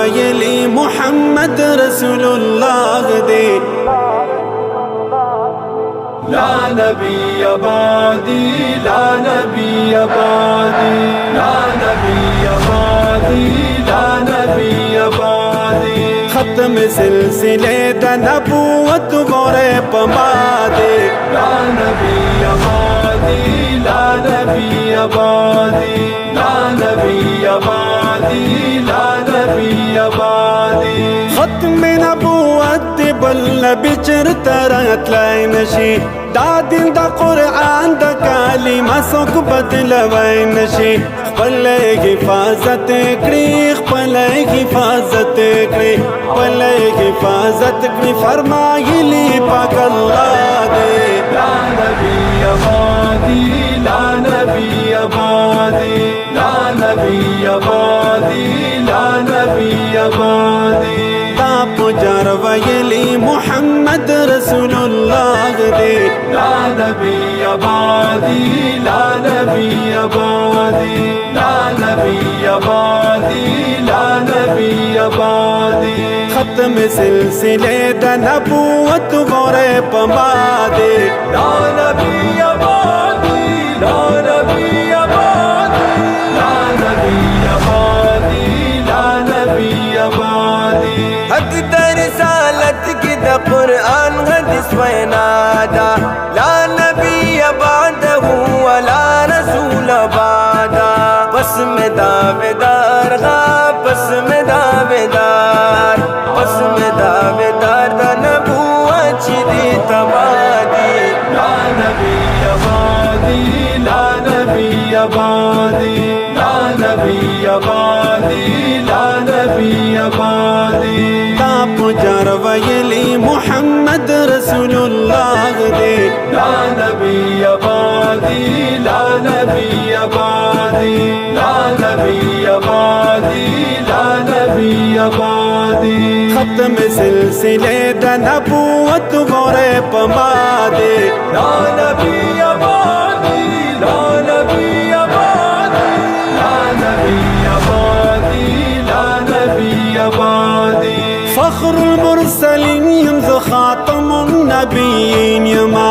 वयली मुहम्मद रसूलुल्लाह दे। ला नबी अबादी, ला नबी अबादी, ला नबी अबादी, ला नबी अबादी। खत्म सिलसिले द नबूवत गोरे पमादे। ला नबी अबादी, ला नबी अबादी, ला नबी अबादी, ला नबी अबादी। खत्म नबूवत बल बिचर तरत लाई नशी दादिन दा कुरान दा कालिमा सोक बदलवाई नशी। पले हिफाजत करी, पले हिफाजत करी, पले हिफाजत करी फरमाइली पाक अल्लाह दे। ला नबी अबादी, ला नबी अबादी, ला नबी अबादी, ला नबी अबादी। ता पुजार वयली मुहम्मद रसूलुल्लाह दे। ला नबी अबादी, ला नबी अबादी, ला नबी अबादी, ला नबी अबादी। खत्म सिलसिले द नबूवत गोरे पमादे। ला नबी अबादी, ला नबी अबादी, ला नबी अबादी, ला नबी अबादी। हक दर सालत की द कुरान हदीस वनादा। ला नबी अबादहु वला रसूल अबादा। बस में दावेदार गा, बस में दावेदार, बस में दावेदार द नबूवत दी तबादी। ला नबी अबादी, ला नबी अबादी, ला नबी अबादी, ला नबी अबादी। ता पुजार वयली मुहम्मद रसूलुल्लाह दे। ला नबी अबादी, ला नबी अबादी, ला नबी अबादी, ला नबी अबादी। खत्म सिलसिले द नबूवत गोरे पमादे। ला नबी अबादी, ला नबी अबादी, ला नबी अबादी, ला नबी अबादी। फख्रुल मुरसलीन यमज़ खातमुन नबिय्यीन यमा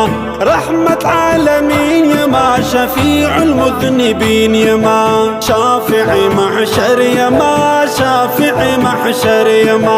रहमत आलमीन यमा शफीउल मुज़निबीन यमा शाफ़िई महशर यमा शाफ़िई महशर यमा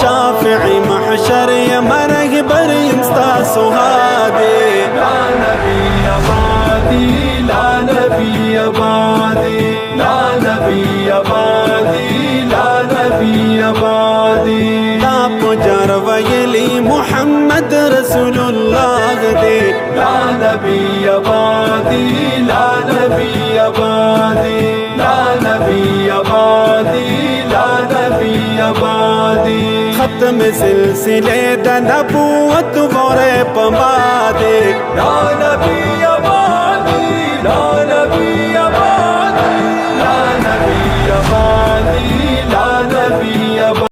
शाफ़िई महशर यमा रहबर यमस्ता सुहादे। ला नबी अबादी, ला नबी अबादी, ला नबी अबादी, ला नबी अबादी। ता पुजार वयली मुहम्मद रसूलुल्लाह दे। ला नबी अबादी, ला नबी अबादी, ला नबी अबादी, ला नबी अबादी। खत्म सिलसिले द नबूवत गोरे